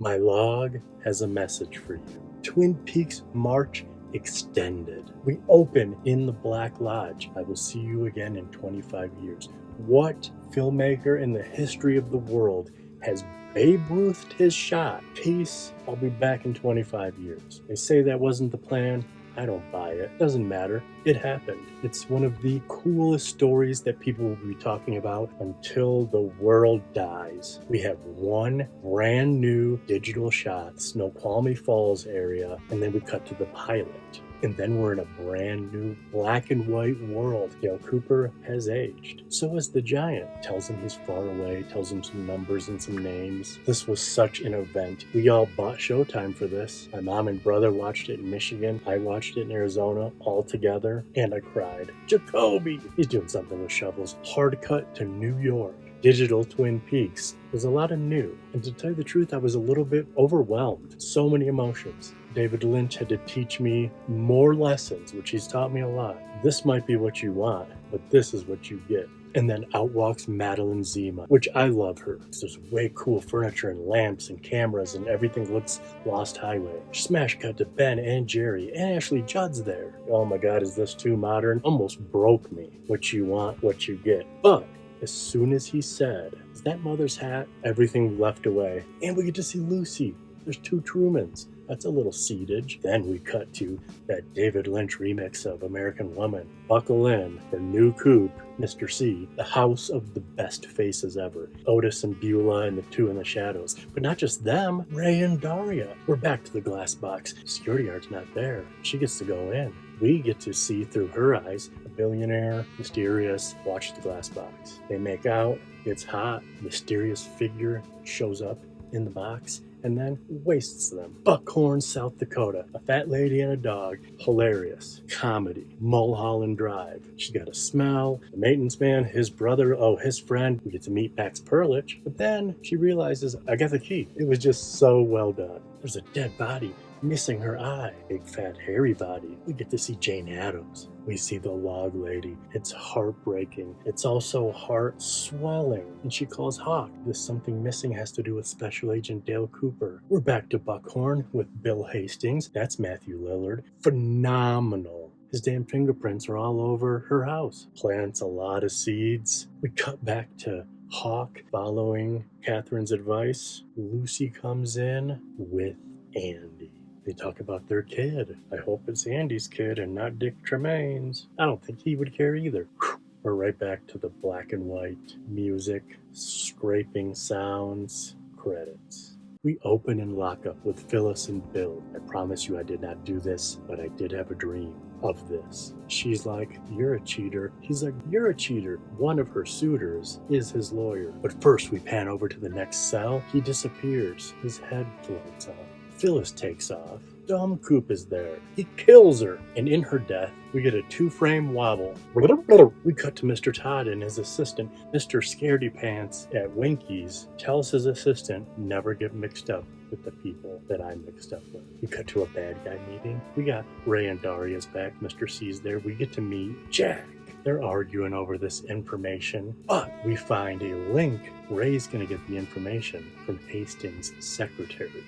My log has a message for you. Twin Peaks March Extended. We open in the Black Lodge. I will see you again in 25 years. What filmmaker in the history of the world has Babe Ruthed his shot? Peace, I'll be back in 25 years. They say that wasn't the plan. I don't buy it. Doesn't matter. It happened. It's one of the coolest stories that people will be talking about until the world dies. We have one brand new digital shot, Snoqualmie Falls area, and then we cut to the pilot. And then we're in a brand new black and white world. Dale Cooper has aged. So has the giant. Tells him he's far away, tells him some numbers and some names. This was such an event. We all bought Showtime for this. My mom and brother watched it in Michigan. I watched it in Arizona all together, and I cried. Jacoby! He's doing something with shovels. Hard cut to New York. Digital Twin Peaks. There's a lot of new. And to tell you the truth, I was a little bit overwhelmed. So many emotions. David Lynch had to teach me more lessons, which he's taught me a lot. This might be what you want, but this is what you get. And then out walks Madeline Zima, which I love her. There's way cool furniture and lamps and cameras and everything looks Lost Highway. Smash cut to Ben and Jerry and Ashley Judd's there. Oh my God, is this too modern? Almost broke me. What you want, what you get. But as soon as he said, is that mother's hat? Everything left away. And we get to see Lucy. There's two Trumans. That's a little seedage. Then we cut to that David Lynch remix of American Woman. Buckle in for New Coop, Mr. C, the house of the best faces ever. Otis and Beulah and the two in the shadows. But not just them, Ray and Daria. We're back to the glass box. Security guard's not there. She gets to go in. We get to see through her eyes, a billionaire, mysterious, watch the glass box. They make out, it's hot, mysterious figure shows up in the box, and then wastes them. Buckhorn, South Dakota. A fat lady and a dog. Hilarious. Comedy. Mulholland Drive. She's got a smell. The maintenance man, his brother, his friend. We get to meet Max Perlich. But then she realizes, I got the key. It was just so well done. There's a dead body missing her eye. Big fat hairy body. We get to see Jane Addams. We see the log lady. It's heartbreaking. It's also heart swelling. And she calls Hawk. This something missing has to do with Special Agent Dale Cooper. We're back to Buckhorn with Bill Hastings. That's Matthew Lillard. Phenomenal. His damn fingerprints are all over her house. Plants a lot of seeds. We cut back to Hawk following Catherine's advice. Lucy comes in with Andy. They talk about their kid. I hope it's Andy's kid and not Dick Tremaine's. I don't think he would care either. We're right back to the black and white music, scraping sounds, credits. We open and lock up with Phyllis and Bill. I promise you I did not do this, but I did have a dream of this. She's like, you're a cheater. He's like, you're a cheater. One of her suitors is his lawyer. But first we pan over to the next cell. He disappears. His head floats off. Phyllis takes off. Dumb Coop is there. He kills her. And in her death, we get a two-frame wobble. We cut to Mr. Todd and his assistant, Mr. Scaredy Pants at Winky's, tells his assistant, never get mixed up with the people that I'm mixed up with. We cut to a bad guy meeting. We got Ray and Daria's back. Mr. C's there. We get to meet Jack. They're arguing over this information, but we find a link. Ray's going to get the information from Hastings' secretary.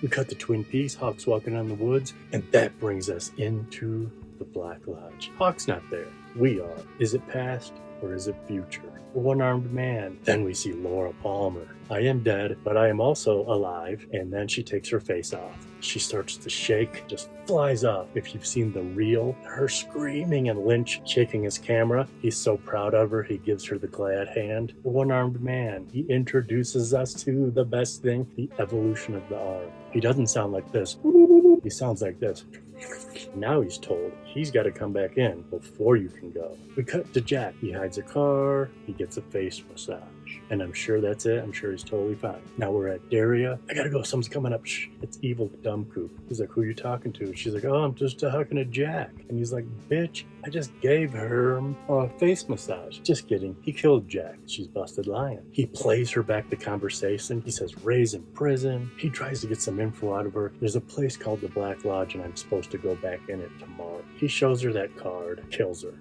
We cut to Twin Peaks, Hawk's walking on the woods, and that brings us into the Black Lodge. Hawk's not there. We are. Is it past or is it future? A one-armed man. Then we see Laura Palmer. I am dead, but I am also alive. And then she takes her face off. She starts to shake, just flies off. If you've seen the reel, her screaming and Lynch shaking his camera. He's so proud of her, he gives her the glad hand. The one-armed man. He introduces us to the best thing, the evolution of the arm. He doesn't sound like this. He sounds like this. Now he's told he's got to come back in before you can go. We cut to Jack. He hides a car. He gets a face massage. And I'm sure that's it. I'm sure he's totally fine. Now we're at Daria. I gotta go. Someone's coming up. Shh. It's evil dumb Coop. He's like, who are you talking to? She's like, oh, I'm just talking to Jack. And he's like, bitch, I I just gave her a face massage. Just kidding. He killed Jack. She's busted lying. He plays her back to conversation. He says Ray's in prison. He tries to get some info out of her. There's a place called the Black Lodge and I'm supposed to go back in it tomorrow. He shows her that card, kills her.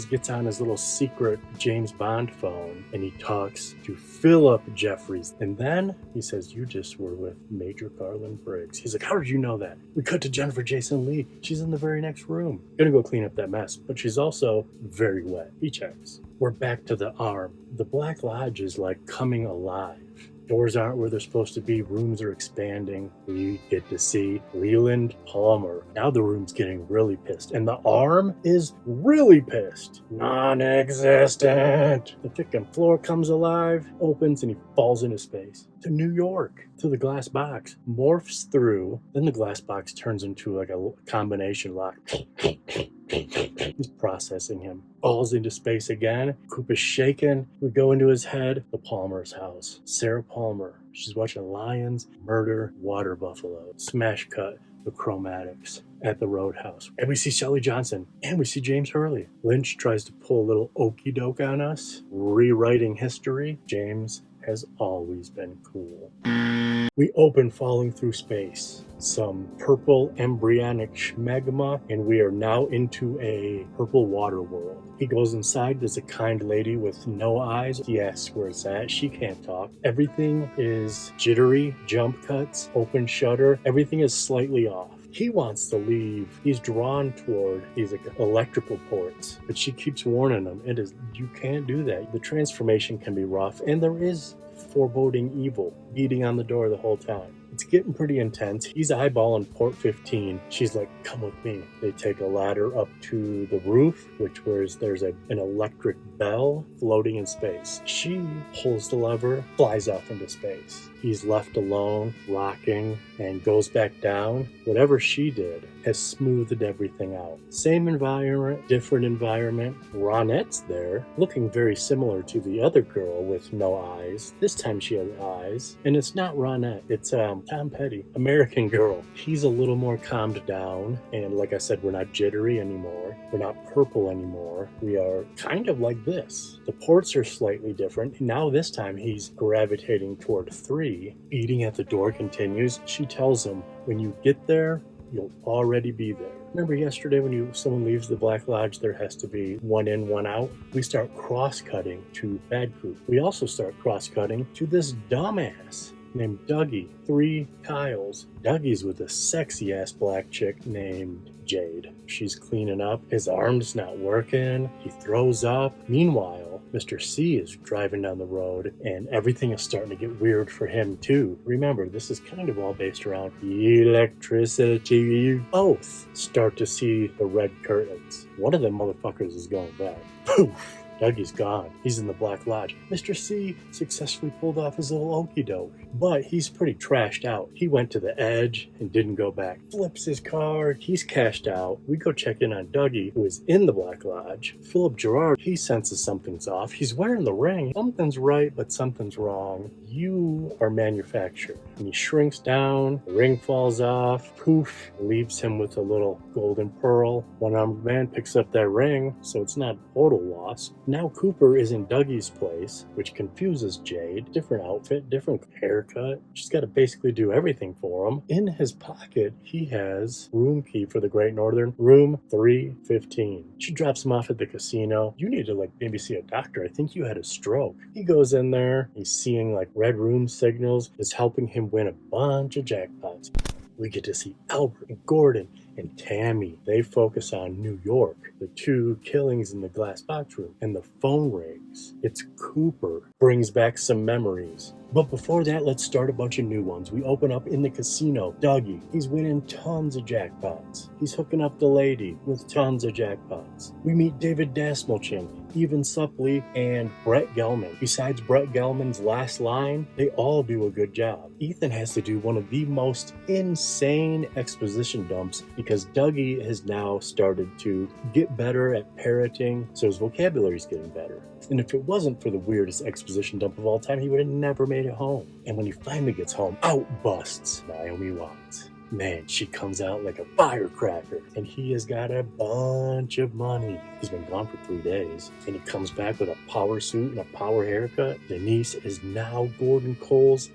Gets on his little secret James Bond phone and he talks to Philip Jeffries. And then he says, you just were with Major Garland Briggs. He's like, how did you know that? We cut to Jennifer Jason Leigh. She's in the very next room. Gonna go clean up that mess, but she's also very wet. He checks. We're back to the arm. The Black Lodge is like coming alive. Doors aren't where they're supposed to be. Rooms are expanding. We get to see Leland Palmer. Now the room's getting really pissed. And the arm is really pissed. Non-existent. The thickened floor comes alive, opens, and he falls into space. To New York. To the glass box. Morphs through. Then the glass box turns into like a combination lock. He's processing him. Falls into space again. Coop is shaken. We go into his head. The Palmer's house. Sarah Palmer. She's watching lions, murder, water buffalo. Smash cut. The chromatics at the Roadhouse. And we see Shelley Johnson. And we see James Hurley. Lynch tries to pull a little okey doke on us. Rewriting history. James has always been cool. We open falling through space. Some purple embryonic schmegma, and we are now into a purple water world. He goes inside. There's a kind lady with no eyes. He asks where it's at. She can't talk. Everything is jittery, jump cuts, open shutter. Everything is slightly off. He wants to leave. He's drawn toward these electrical ports, but she keeps warning him. You can't do that. The transformation can be rough, and there is foreboding evil beating on the door the whole time. It's getting pretty intense. He's eyeballing port 15. She's like, come with me. They take a ladder up to the roof, there's an electric bell floating in space. She pulls the lever, flies off into space. He's left alone, rocking, and goes back down. Whatever she did has smoothed everything out. Same environment, different environment. Ronette's there, looking very similar to the other girl with no eyes. This time she has eyes. And it's not Ronette, it's Tom Petty, American Girl. He's a little more calmed down. And like I said, we're not jittery anymore. We're not purple anymore. We are kind of like this. The ports are slightly different. Now this time he's gravitating toward 3. Beating at the door continues. She tells him, when you get there, you'll already be there. Remember yesterday when someone leaves the Black Lodge, there has to be one in, one out? We start cross-cutting to Bad Coop. We also start cross-cutting to this dumbass named Dougie. 3 Kyles. Dougie's with a sexy-ass black chick named Jade. She's cleaning up. His arm's not working. He throws up. Meanwhile, Mr. C is driving down the road and everything is starting to get weird for him too. Remember, this is kind of all based around electricity. Both start to see the red curtains. One of them motherfuckers is going back. Poof! Dougie's gone. He's in the Black Lodge. Mr. C successfully pulled off his little okey doke, but he's pretty trashed out. He went to the edge and didn't go back. Flips his card. He's cashed out. We go check in on Dougie, who is in the Black Lodge. Philip Gerard, he senses something's off. He's wearing the ring. Something's right, but something's wrong. You are manufactured. And he shrinks down. The ring falls off. Poof. Leaves him with a little golden pearl. One-armed man picks up that ring, so it's not total loss. Now Cooper is in Dougie's place, which confuses Jade. Different outfit, different haircut. She's got to basically do everything for him. In his pocket, he has room key for the Great Northern, room 315. She drops him off at the casino. You need to maybe see a doctor. I think you had a stroke. He goes in there. He's seeing red room signals. It's helping him win a bunch of jackpots. We get to see Albert and Gordon and Tammy. They focus on New York, the 2 killings in the glass box room, and the phone rings. It's Cooper. Brings back some memories. But before that, let's start a bunch of new ones. We open up in the casino. Dougie, he's winning tons of jackpots. He's hooking up the lady with tons of jackpots. We meet David Dasmalchin, Even Suppley, and Brett Gelman. Besides Brett Gelman's last line, they all do a good job. Ethan has to do one of the most insane exposition dumps because Dougie has now started to get better at parroting, so his vocabulary's getting better. And if it wasn't for the weirdest exposition dump of all time, he would have never made it home. And when he finally gets home, out busts Naomi Watts. Man, she comes out like a firecracker, and he has got a bunch of money. He's been gone for 3 days, and he comes back with a power suit and a power haircut. Denise is now Gordon Cole's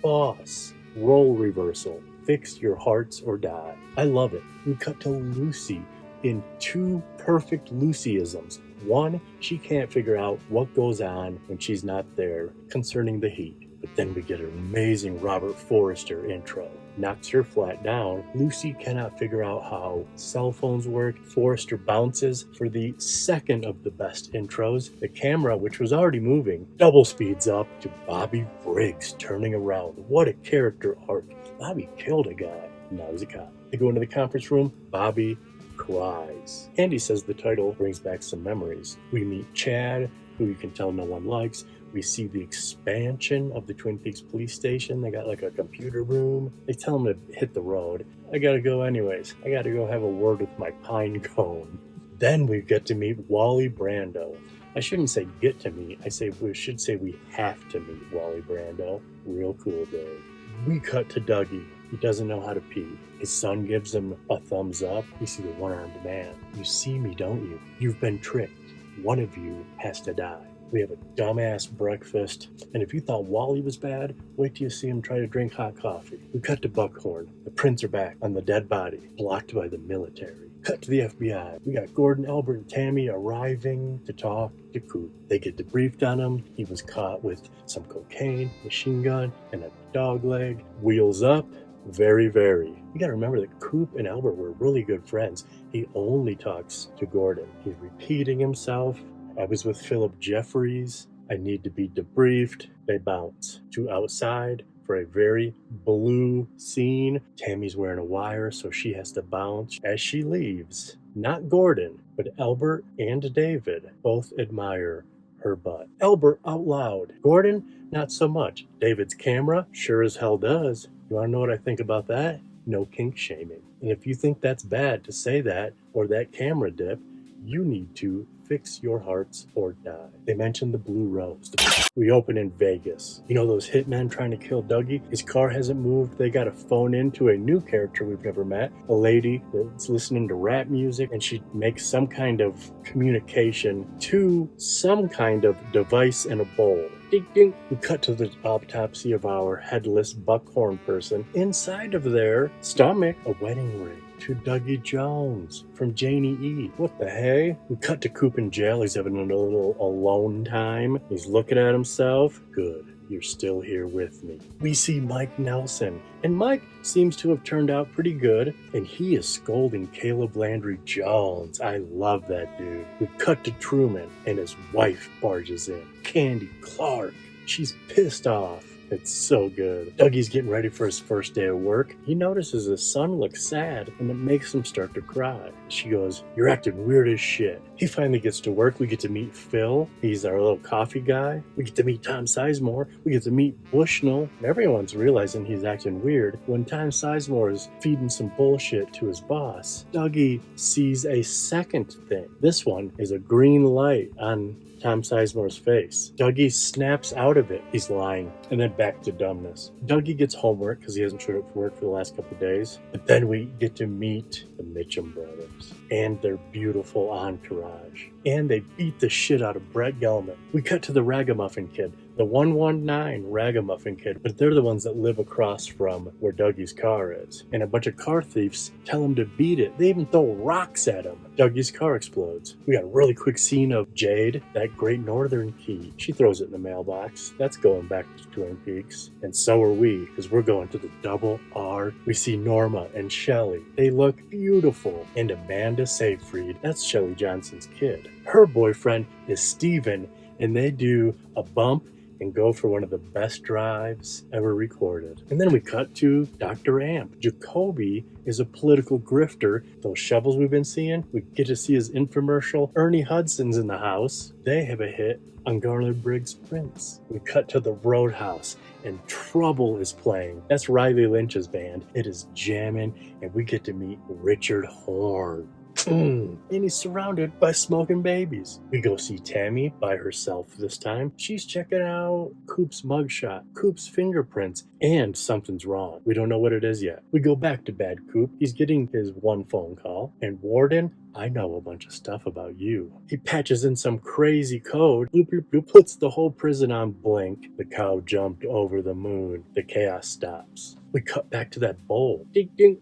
boss. Role reversal. Fix your hearts or die. I love it. We cut to Lucy in 2 perfect Lucyisms. One, she can't figure out what goes on when she's not there concerning the heat. But then we get an amazing Robert Forrester intro. Knocks her flat down. Lucy cannot figure out how cell phones work. Forrester bounces for the second of the best intros. The camera, which was already moving, double speeds up to Bobby Briggs turning around. What a character arc. Bobby killed a guy. Now he's a cop. They go into the conference room. Bobby cries. Andy says the title brings back some memories. We meet Chad, who you can tell no one likes. We see the expansion of the Twin Peaks police station. They got like a computer room. They tell him to hit the road. I gotta go anyways. I gotta go have a word with my pine cone. Then we get to meet Wally Brando. I shouldn't say get to meet. We should say we have to meet Wally Brando. Real cool dude. We cut to Dougie. He doesn't know how to pee. His son gives him a thumbs up. You see the one-armed man. You see me, don't you? You've been tricked. One of you has to die. We have a dumbass breakfast. And if you thought Wally was bad, wait till you see him try to drink hot coffee. We cut to Buckhorn. The prints are back on the dead body, blocked by the military. Cut to the FBI. We got Gordon, Albert, and Tammy arriving to talk to Coop. They get debriefed on him. He was caught with some cocaine, machine gun, and a dog leg. Wheels up. Very, very. You gotta remember that Coop and Albert were really good friends. He only talks to Gordon. He's repeating himself. I was with Philip Jeffries. I need to be debriefed. They bounce to outside for a very blue scene. Tammy's wearing a wire, so she has to bounce as she leaves. Not Gordon, but Albert and David both admire her butt. Albert out loud. Gordon, not so much. David's camera sure as hell does. You want to know what I think about that? No kink shaming. And if you think that's bad to say that, or that camera dip, you need to fix your hearts or die. They mentioned the Blue Rose. We open in Vegas. You know those hitmen trying to kill Dougie? His car hasn't moved. They got to phone in to a new character we've never met. A lady that's listening to rap music, and she makes some kind of communication to some kind of device in a bowl. Ding, ding. We cut to the autopsy of our headless Buckhorn person. Inside of their stomach, a wedding ring to Dougie Jones from Janie E. What the hey? We cut to Coop in jail. He's having a little alone time. He's looking at himself. Good. You're still here with me. We see Mike Nelson, and Mike seems to have turned out pretty good, and he is scolding Caleb Landry Jones. I love that dude. We cut to Truman, and his wife barges in. Candy Clark. She's pissed off. It's so good. Dougie's getting ready for his first day of work. He notices his son looks sad, and it makes him start to cry. She goes, "You're acting weird as shit." He finally gets to work. We get to meet Phil. He's our little coffee guy. We get to meet Tom Sizemore. We get to meet Bushnell. Everyone's realizing he's acting weird when Tom Sizemore is feeding some bullshit to his boss. Dougie sees a second thing. This one is a green light on Tom Sizemore's face. Dougie snaps out of it. He's lying. And then back to dumbness. Dougie gets homework because he hasn't showed up for work for the last couple of days. But then we get to meet the Mitchum brothers and their beautiful entourage. And they beat the shit out of Brett Gelman. We cut to the Ragamuffin Kid. The 119 Ragamuffin Kid, but they're the ones that live across from where Dougie's car is. And a bunch of car thieves tell him to beat it. They even throw rocks at him. Dougie's car explodes. We got a really quick scene of Jade, that Great Northern key. She throws it in the mailbox. That's going back to Twin Peaks. And so are we, because we're going to the Double R. We see Norma and Shelley. They look beautiful. And Amanda Seyfried, that's Shelley Johnson's kid. Her boyfriend is Steven, and they do a bump and go for one of the best drives ever recorded. And then we cut to Dr. Amp. Jacoby is a political grifter. Those shovels we've been seeing, we get to see his infomercial. Ernie Hudson's in the house. They have a hit on Garner Briggs' Prince. We cut to the Roadhouse, and Trouble is playing. That's Riley Lynch's band. It is jamming, and we get to meet Richard Horn. And he's surrounded by smoking babies. We go see Tammy by herself this time. She's checking out Coop's mugshot, Coop's fingerprints, and something's wrong. We don't know what it is yet. We go back to Bad Coop. He's getting his one phone call. And Warden, I know a bunch of stuff about you. He patches in some crazy code, bloop, bloop, bloop, puts the whole prison on blink. The cow jumped over the moon. The chaos stops. We cut back to that bowl. Ding, ding.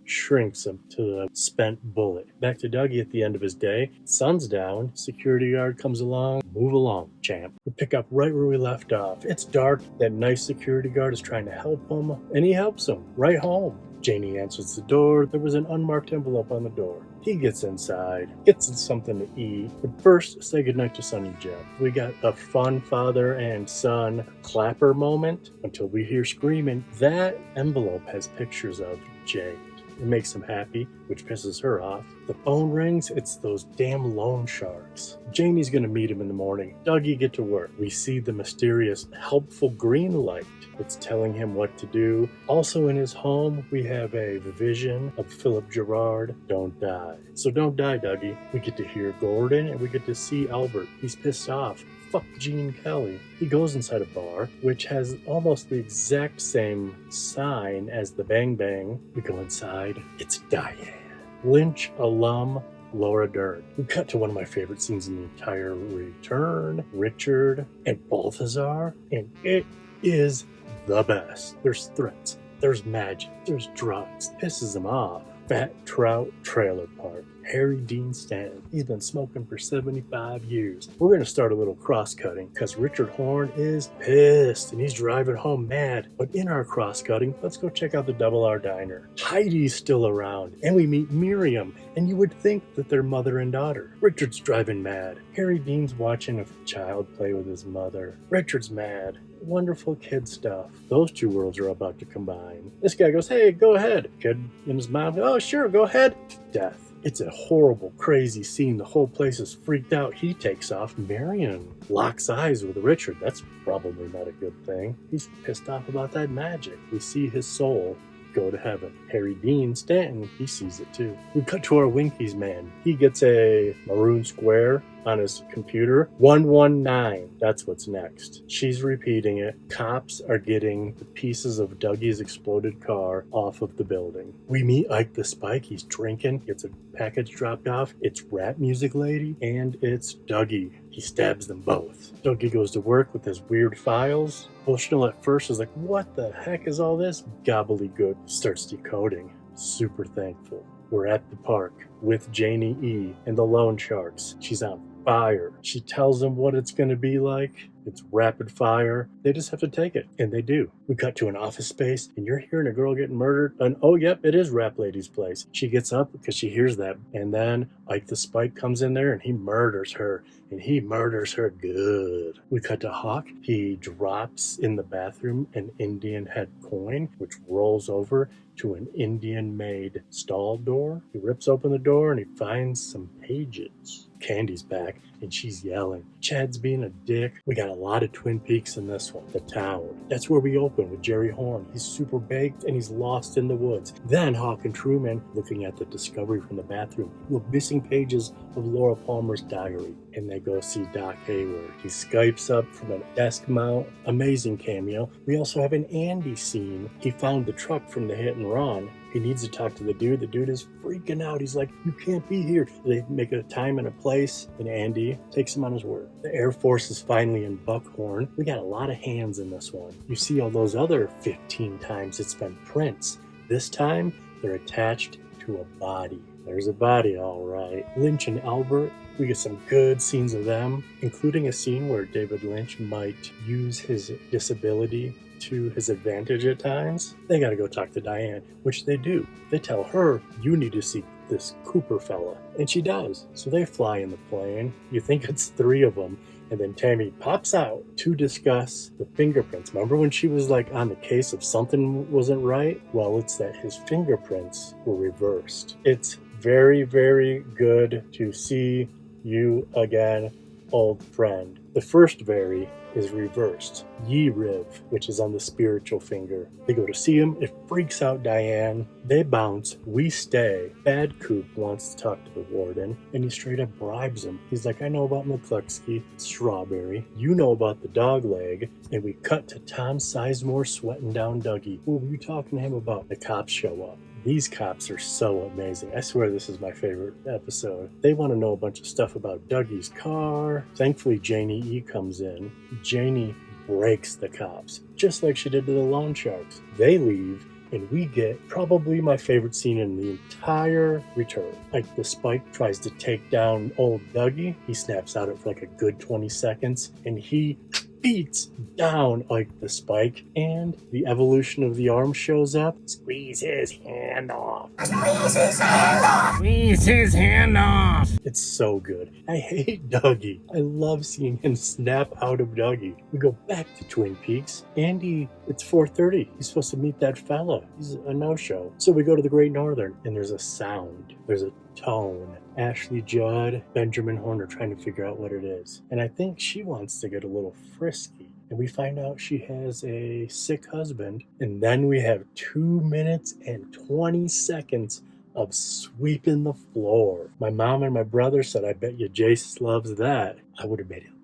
Shrinks him to a spent bullet. Back to Dougie at the end of his day. Sun's down. Security guard comes along. Move along, champ. We pick up right where we left off. It's dark. That nice security guard is trying to help him, and he helps him right home. Janie answers the door. There was an unmarked envelope on the door. He gets inside, gets something to eat, but first say goodnight to Sonny Jim. We got a fun father and son clapper moment until we hear screaming. That envelope has pictures of Jade. It makes him happy, which pisses her off. The phone rings, it's those damn loan sharks. Jamie's gonna meet him in the morning. Dougie, get to work. We see the mysterious, helpful green light. It's telling him what to do. Also in his home, we have a vision of Philip Gerard, don't die. So don't die, Dougie. We get to hear Gordon and we get to see Albert. He's pissed off. Fuck Gene Kelly. He goes inside a bar, which has almost the exact same sign as the Bang Bang. We go inside. It's Diane. Lynch alum Laura Dern. We cut to one of my favorite scenes in the entire return. Richard and Balthazar. And it is the best. There's threats. There's magic. There's drugs. Pisses him off. Fat Trout Trailer Park. Harry Dean Stanton. He's been smoking for 75 years. We're going to start a little cross-cutting because Richard Horn is pissed and he's driving home mad. But in our cross-cutting, let's go check out the Double R Diner. Heidi's still around and we meet Miriam, and you would think that they're mother and daughter. Richard's driving mad. Harry Dean's watching a child play with his mother. Richard's mad. Wonderful kid stuff. Those two worlds are about to combine. This guy goes, hey, go ahead. Kid and his mom, oh, sure, go ahead. Death. It's a horrible, crazy scene. The whole place is freaked out. He takes off. Marion locks eyes with Richard. That's probably not a good thing. He's pissed off about that magic. We see his soul go to heaven. Harry Dean Stanton, he sees it too. We cut to our Winkies man. He gets a maroon square on his computer. 119. That's what's next. She's repeating it. Cops are getting the pieces of Dougie's exploded car off of the building. We meet Ike the Spike. He's drinking. Gets a package dropped off. It's Rap Music Lady and it's Dougie. He stabs them both. Dougie goes to work with his weird files. Bushnell at first is like, what the heck is all this gobbledygook? Starts decoding. Super thankful. We're at the park with Janie E. and the Loan Sharks. She's on fire. She tells them what it's going to be like. It's rapid fire. They just have to take it. And they do. We cut to an office space and you're hearing a girl getting murdered. And oh, yep, it is Rap Lady's place. She gets up because she hears that. And then Ike the Spike comes in there and he murders her. And he murders her good. We cut to Hawk. He drops in the bathroom an Indian head coin, which rolls over to an Indian-made stall door. He rips open the door and he finds some pages. Candy's back and she's yelling. Chad's being a dick. We got a lot of Twin Peaks in this one. The town. That's where we open with Jerry Horn. He's super baked and he's lost in the woods. Then Hawk and Truman looking at the discovery from the bathroom with missing pages of Laura Palmer's diary. And they go see Doc Hayward. He Skypes up from a desk mount. Amazing cameo. We also have an Andy scene. He found the truck from the hit and run. He needs to talk to the dude. The dude is freaking out. He's like, you can't be here. They make a time and a place, and Andy takes him on his word. The Air Force is finally in Buckhorn. We got a lot of hands in this one. You see all those other 15 times it's been prints. This time, they're attached to a body. There's a body, all right. Lynch and Albert, we get some good scenes of them, including a scene where David Lynch might use his disability to his advantage at times. They gotta go talk to Diane, which they do. They tell her, you need to see this Cooper fella. And she does. So they fly in the plane. You think it's 3 of them. And then Tammy pops out to discuss the fingerprints. Remember when she was like on the case of something wasn't right? Well, it's that his fingerprints were reversed. It's very, very good to see you again, old friend. The first very is reversed. Ye Riv, which is on the spiritual finger. They go to see him. It freaks out Diane. They bounce. We stay. Bad Coop wants to talk to the warden, and he straight up bribes him. He's like, I know about McCluskey, Strawberry. You know about the dog leg. And we cut to Tom Sizemore sweating down Dougie. What were you talking to him about? The cops show up. These cops are so amazing. I swear this is my favorite episode. They want to know a bunch of stuff about Dougie's car. Thankfully, Janie E comes in. Janie breaks the cops, just like she did to the loan sharks. They leave, and we get probably my favorite scene in the entire return. Like, the Spike tries to take down old Dougie. He snaps out of it for like a good 20 seconds, and he beats down like the Spike, and the evolution of the arm shows up. Squeeze his hand off. Squeeze his hand off. Squeeze his hand off. It's so good. I hate Dougie. I love seeing him snap out of Dougie. We go back to Twin Peaks. Andy, it's 4:30. He's supposed to meet that fella. He's a no-show. So we go to the Great Northern, and there's a sound. There's a tone. Ashley Judd, Benjamin Horner trying to figure out what it is. And I think she wants to get a little frisky. And we find out she has a sick husband. And then we have 2 minutes and 20 seconds of sweeping the floor. My mom and my brother said, I bet you Jace loves that. I would have made it longer.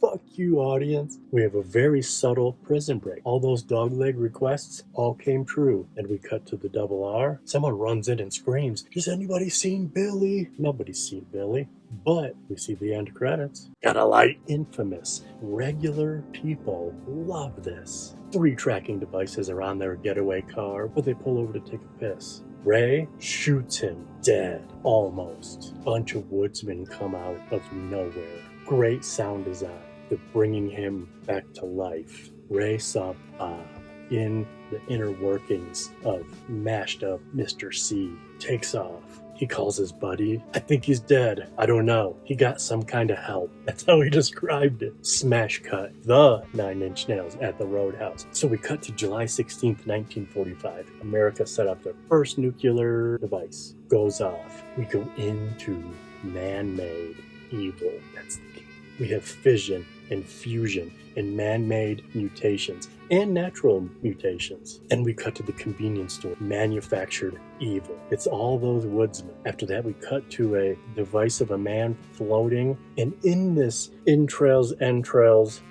Fuck you, audience. We have a very subtle prison break. All those dogleg requests all came true. And we cut to the double R. Someone runs in and screams, has anybody seen Billy? Nobody's seen Billy. But we see the end credits. Got a light. Infamous. Regular people love this. 3 tracking devices are on their getaway car, but they pull over to take a piss. Ray shoots him dead. Almost. Bunch of woodsmen come out of nowhere. Great sound design. They're bringing him back to life. Ray saw Bob in the inner workings of mashed up Mr. C. Takes off. He calls his buddy. I think he's dead. I don't know. He got some kind of help. That's how he described it. Smash cut. The 9 Inch Nails at the Roadhouse. So we cut to July 16th, 1945. America set up their first nuclear device. Goes off. We go into man-made evil. That's the key. We have fission and fusion and man-made mutations and natural mutations. And we cut to the convenience store. Manufactured evil. It's all those woodsmen. After that, we cut to a device of a man floating. And in this entrails,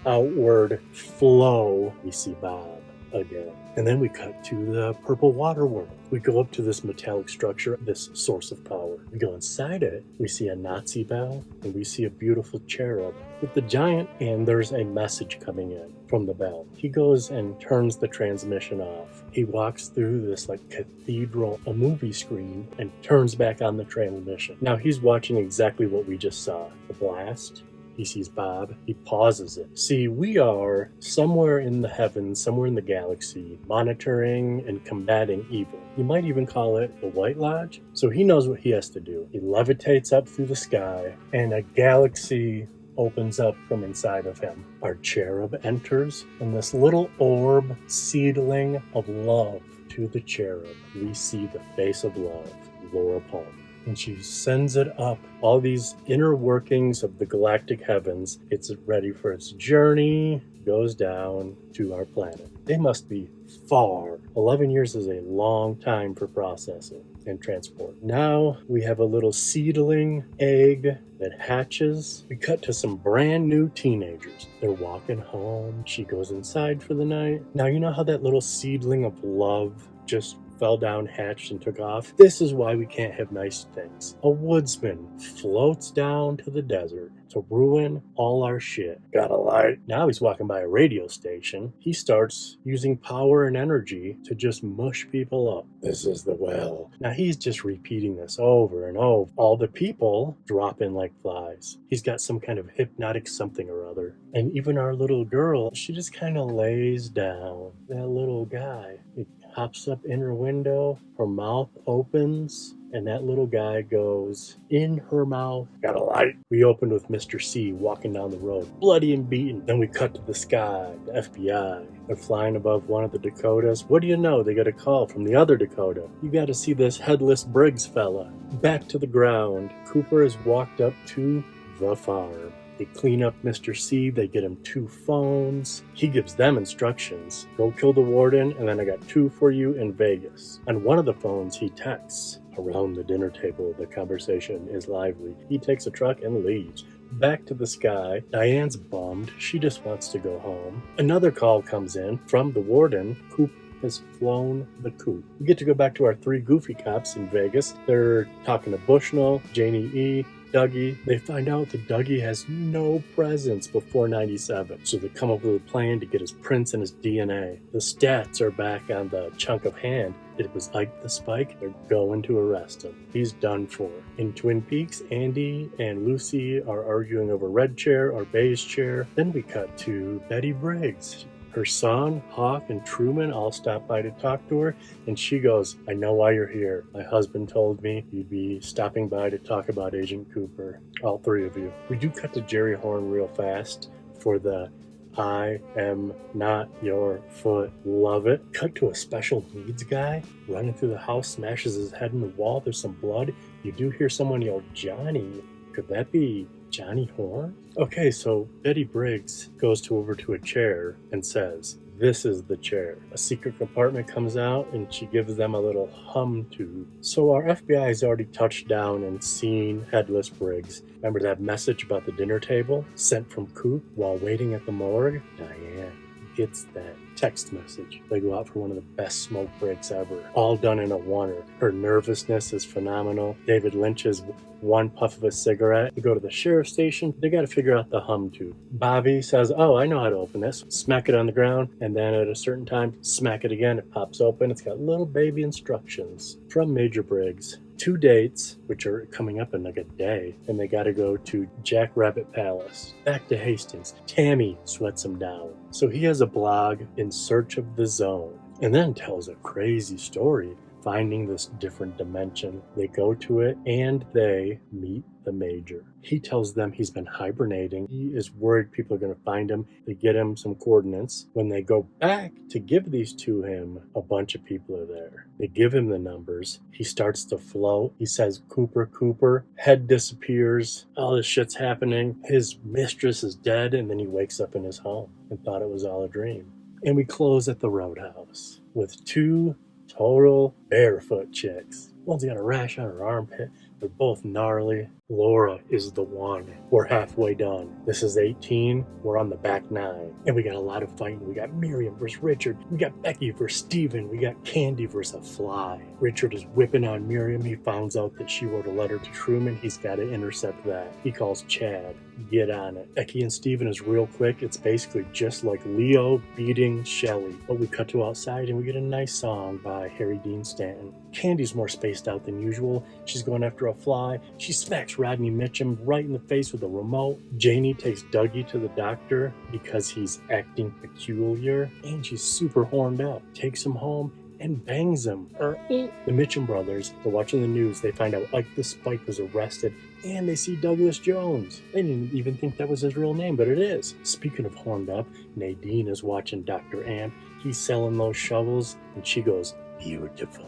outward flow, we see Bob again. And then we cut to the purple water world. We go up to this metallic structure, this source of power. We go inside it. We see a Nazi bell, and we see a beautiful cherub with the giant, and there's a message coming in from the bell. He goes and turns the transmission off. He walks through this like cathedral, a movie screen, and turns back on the transmission. Now he's watching exactly what we just saw. The blast. He sees Bob. He pauses it. See, we are somewhere in the heavens, somewhere in the galaxy, monitoring and combating evil. You might even call it the White Lodge. So he knows what he has to do. He levitates up through the sky, and a galaxy opens up from inside of him. Our cherub enters, and this little orb, seedling of love to the cherub. We see the face of love, Laura Palmer. And she sends it up, all these inner workings of the galactic heavens. It's ready for its journey, goes down to our planet. They must be far. 11 years is a long time for processing and transport. Now we have a little seedling egg that hatches. We cut to some brand new teenagers. They're walking home. She goes inside for the night. Now, you know how that little seedling of love just fell down, hatched, and took off? This is why we can't have nice things. A woodsman floats down to the desert to ruin all our shit. Got a light. Now he's walking by a radio station. He starts using power and energy to just mush people up. This is the well. Now he's just repeating this over and over. All the people drop in like flies. He's got some kind of hypnotic something or other. And even our little girl, she just kind of lays down. That little guy, he hops up in her window, her mouth opens, and that little guy goes in her mouth. Got a light. We opened with Mr. C walking down the road, bloody and beaten. Then we cut to the sky, the FBI. They're flying above one of the Dakotas. What do you know? They get a call from the other Dakota. You got to see this headless Briggs fella. Back to the ground. Cooper has walked up to the farm. They clean up Mr. C, they get him 2 phones. He gives them instructions. Go kill the warden, and then I got 2 for you in Vegas. On one of the phones, he texts. Around the dinner table, the conversation is lively. He takes a truck and leaves. Back to the sky. Diane's bummed. She just wants to go home. Another call comes in from the warden. Coop has flown the coop. We get to go back to our 3 goofy cops in Vegas. They're talking to Bushnell, Janie E., Dougie. They find out that Dougie has no presence before 97, so they come up with a plan to get his prints and his DNA. The stats are back on the chunk of hand. It was Ike the Spike. They're going to arrest him. He's done for. In Twin Peaks, Andy and Lucy are arguing over red chair or beige chair. Then we cut to Betty Briggs. Her son, Hawk, and Truman all stop by to talk to her, and she goes, I know why you're here. My husband told me you'd be stopping by to talk about Agent Cooper. All 3 of you. We do cut to Jerry Horn real fast for the I am not your foot. Love it. Cut to a special needs guy running through the house, smashes his head in the wall. There's some blood. You do hear someone yell, Johnny. Could that be Johnny Horn? Okay, so Betty Briggs goes over to a chair and says, this is the chair. A secret compartment comes out and she gives them a little hum tube. So our FBI has already touched down and seen Headless Briggs. Remember that message about the dinner table sent from Coop while waiting at the morgue? Diane gets that text message. They go out for one of the best smoke breaks ever. All done in a oneer. Her nervousness is phenomenal. David Lynch's one puff of a cigarette. They go to the sheriff's station. They got to figure out the hum tube. Bobby says, oh, I know how to open this. Smack it on the ground, and then at a certain time, smack it again. It pops open. It's got little baby instructions from Major Briggs. 2 dates, which are coming up in like a day, and they got to go to Jack Rabbit Palace. Back to Hastings. Tammy sweats him down. So he has a blog, In Search of the Zone, and then tells a crazy story, finding this different dimension. They go to it, and they meet the Major. He tells them he's been hibernating. He is worried people are going to find him. They get him some coordinates. When they go back to give these to him, a bunch of people are there. They give him the numbers. He starts to float. He says, Cooper, Cooper. Head disappears. All this shit's happening. His mistress is dead, and then he wakes up in his home and thought it was all a dream. And we close at the Roadhouse with 2 total barefoot chicks. One's got a rash on her armpit. They're both gnarly. Laura is the one. We're halfway done. This is 18. We're on the back 9. And we got a lot of fighting. We got Miriam versus Richard. We got Becky versus Steven. We got Candy versus a fly. Richard is whipping on Miriam. He finds out that she wrote a letter to Truman. He's got to intercept that. He calls Chad. Get on it. Becky and Steven is real quick. It's basically just like Leo beating Shelley. But we cut to outside and we get a nice song by Harry Dean Stanton. Candy's more spaced out than usual. She's going after a fly. She smacks Rodney Mitchum right in the face with a remote. Janie takes Dougie to the doctor because he's acting peculiar. And she's super horned up. Takes him home and bangs him. The Mitchum brothers are watching the news. They find out Ike the Spike was arrested, and they see Douglas Jones. They didn't even think that was his real name, but it is. Speaking of horned up, Nadine is watching Dr. Amp. He's selling those shovels, and she goes, beautiful.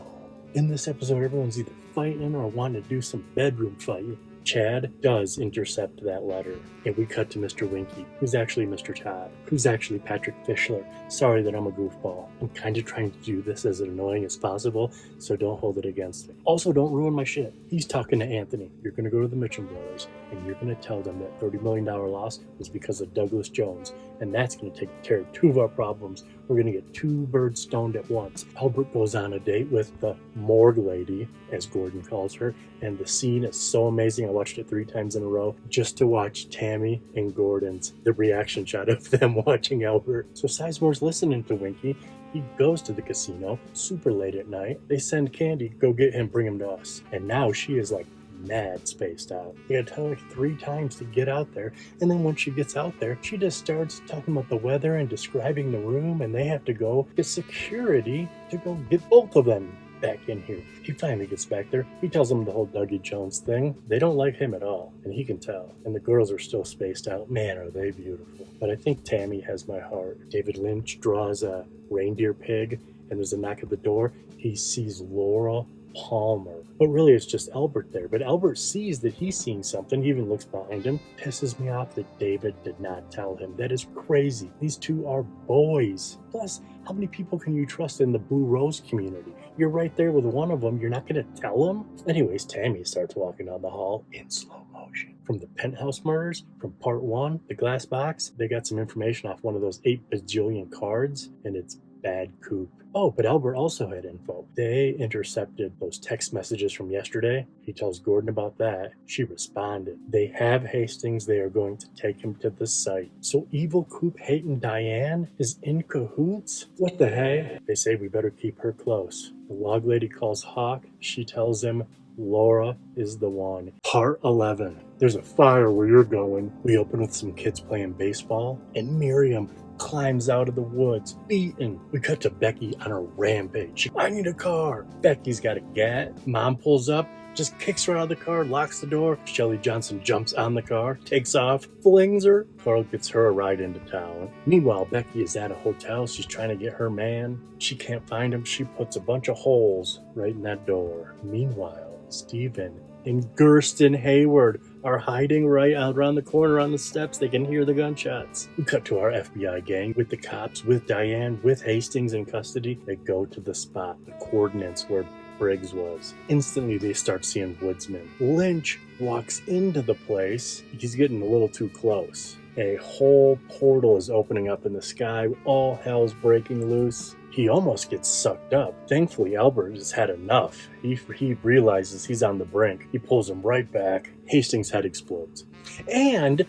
In this episode, everyone's either fighting or wanting to do some bedroom fighting. Chad does intercept that letter, and we cut to Mr. Winky, who's actually Mr. Todd, who's actually Patrick Fischler. Sorry that I'm a goofball. I'm kind of trying to do this as annoying as possible, so don't hold it against me. Also, don't ruin my shit. He's talking to Anthony. You're going to go to the Mitchum brothers, and you're going to tell them that $30 million loss was because of Douglas Jones, and that's going to take care of 2 of our problems. We're going to get 2 birds stoned at once. Albert goes on a date with the morgue lady, as Gordon calls her, and the scene is so amazing. I watched it 3 times in a row just to watch Tammy and Gordon's, the reaction shot of them watching Albert. So Sizemore's listening to Winky. He goes to the casino super late at night. They send Candy, go get him, bring him to us. And now she is like mad spaced out. They had to tell her 3 times to get out there, and then once she gets out there, she just starts talking about the weather and describing the room, and they have to go get security to go get both of them back in here. He finally gets back there. He tells them the whole Dougie Jones thing. They don't like him at all, and he can tell. And the girls are still spaced out. Man, are they beautiful. But I think Tammy has my heart. David Lynch draws a reindeer pig, and there's a knock at the door. He sees Laura Palmer. But really, it's just Albert there. But Albert sees that he's seeing something. He even looks behind him. Pisses me off that David did not tell him. That is crazy. These two are boys. Plus, how many people can you trust in the Blue Rose community? You're right there with one of them. You're not going to tell them? Anyways, Tammy starts walking down the hall in slow motion. From the penthouse murders, from part 1, the glass box, they got some information off one of those 8 bajillion cards, and it's bad Coop. Oh, but Albert also had info. They intercepted those text messages from yesterday. He tells Gordon about that. She responded. They have Hastings. They are going to take him to the site. So evil Coop hating Diane is in cahoots? What the hey? They say we better keep her close. The log lady calls Hawk. She tells him Laura is the one. Part 11. There's a fire where you're going. We open with some kids playing baseball, and Miriam climbs out of the woods, beaten. We cut to Becky on a rampage. I need a car. Becky's got a gat. Mom pulls up, just kicks her out of the car, locks the door. Shelley Johnson jumps on the car, takes off, flings her. Carl gets her a ride into town. Meanwhile, Becky is at a hotel. She's trying to get her man. She can't find him. She puts a bunch of holes right in that door. Meanwhile, Stephen and Gersten Hayward are hiding right out around the corner on the steps. They can hear the gunshots. We cut to our FBI gang with the cops, with Diane, with Hastings in custody. They go to the spot, the coordinates where Briggs was. Instantly, they start seeing woodsmen. Lynch walks into the place. He's getting a little too close. A whole portal is opening up in the sky. All hell's breaking loose. He almost gets sucked up. Thankfully, Albert has had enough. He realizes he's on the brink. He pulls him right back. Hastings' head explodes. And